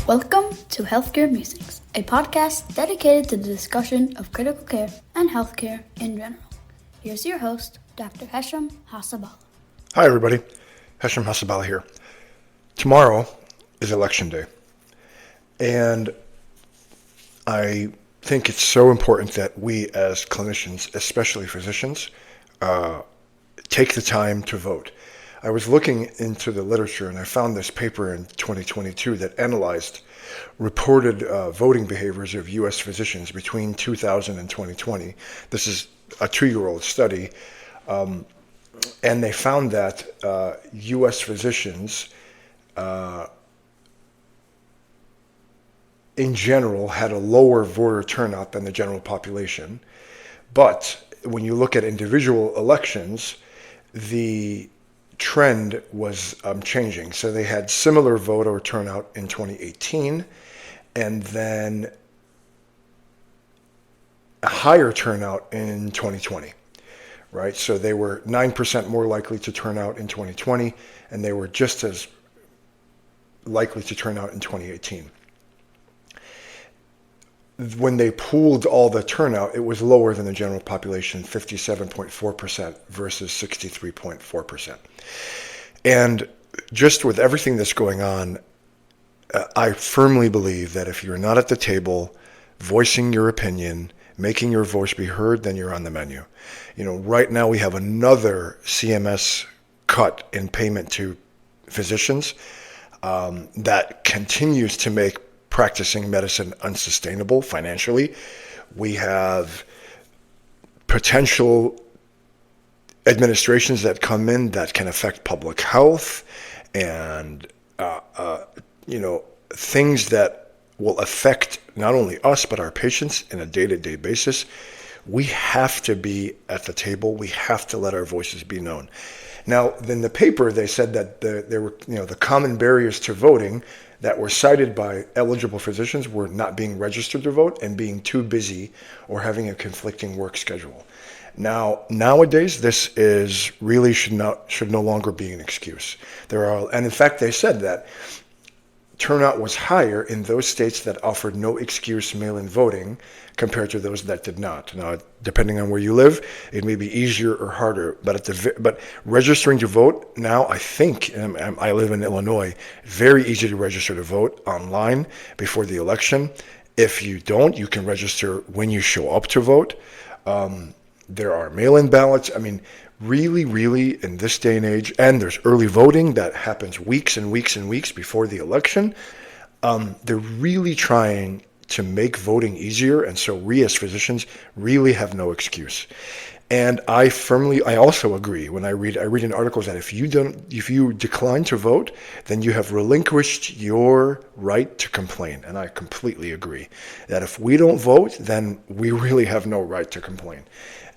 Welcome to Healthcare Musings, a podcast dedicated to the discussion of critical care and healthcare in general. Here's your host, Dr. Hesham Hasabala. Hi, everybody. Hesham Hasabala here. Tomorrow is Election Day, and I think it's so important that we as clinicians, especially physicians, take the time to vote. I was looking into the literature and I found this paper in 2022 that analyzed reported voting behaviors of U.S. physicians between 2000 and 2020. This is a 2-year-old study, and they found that U.S. physicians in general had a lower voter turnout than the general population. But when you look at individual elections, the trend was changing. So they had similar voter turnout in 2018, and then a higher turnout in 2020, right? So they were 9% more likely to turn out in 2020, and they were just as likely to turn out in 2018. When they pooled all the turnout, it was lower than the general population, 57.4% versus 63.4%. And just with everything that's going on, I firmly believe that if you're not at the table voicing your opinion, making your voice be heard, then you're on the menu. You know, right now we have another CMS cut in payment to physicians that continues to make practicing medicine unsustainable financially. We have potential administrations that come in that can affect public health and things that will affect not only us but our patients in a day-to-day basis. We have to be at the table. We have to let our voices be known. Now, in the paper, they said that there were the common barriers to voting that were cited by eligible physicians were not being registered to vote and being too busy or having a conflicting work schedule. Now, nowadays, this is really should no longer be an excuse. And in fact, they said that turnout was higher in those states that offered no excuse mail-in voting compared to those that did not. Now, depending on where you live, it may be easier or harder. But registering to vote now, I think, and I live in Illinois, very easy to register to vote online before the election. If you don't, you can register when you show up to vote. There are mail-in ballots. I mean, really, in this day and age, and there's early voting that happens weeks and weeks and weeks before the election. They're really trying to make voting easier, and so we as physicians really have no excuse. And I also agree when I read in articles that if you decline to vote, then you have relinquished your right to complain. And I completely agree that if we don't vote, then we really have no right to complain.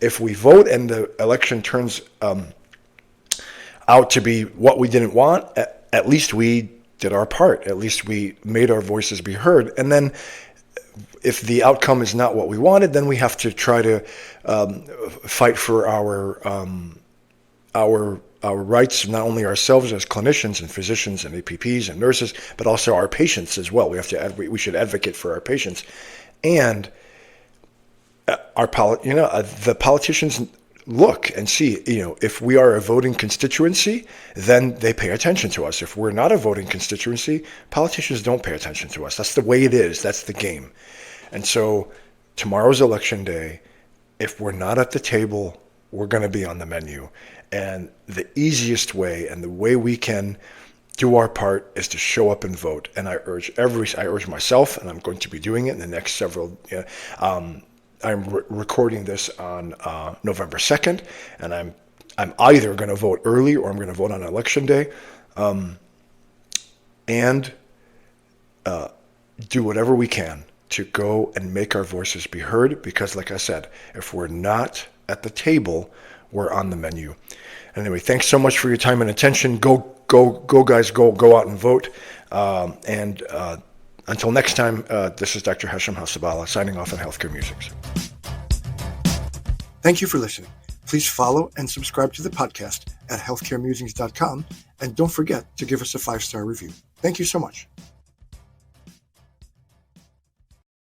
If we vote and the election turns out to be what we didn't want, at least we did our part. At least we made our voices be heard. And then if the outcome is not what we wanted, then we have to try to fight for our rights, not only ourselves as clinicians and physicians and APPs and nurses, but also our patients as well. We should advocate for our patients, and the politicians look and see, if we are a voting constituency, then they pay attention to us. If we're not a voting constituency, politicians don't pay attention to us. That's the way it is. That's the game. And so tomorrow's election day, if we're not at the table, we're going to be on the menu. And the easiest way and the way we can do our part is to show up and vote. And I urge myself, and I'm going to be doing it in the next several. I'm recording this on November 2nd, and I'm either going to vote early or I'm going to vote on election day, and do whatever we can to go and make our voices be heard, because like I said, if we're not at the table, we're on the menu. Anyway, thanks so much for your time and attention. Go guys, go out and vote. And until next time, this is Dr. Hesham Hasabala signing off on Healthcare Musings. Thank you for listening. Please follow and subscribe to the podcast at healthcaremusings.com, and don't forget to give us a 5-star review. Thank you so much.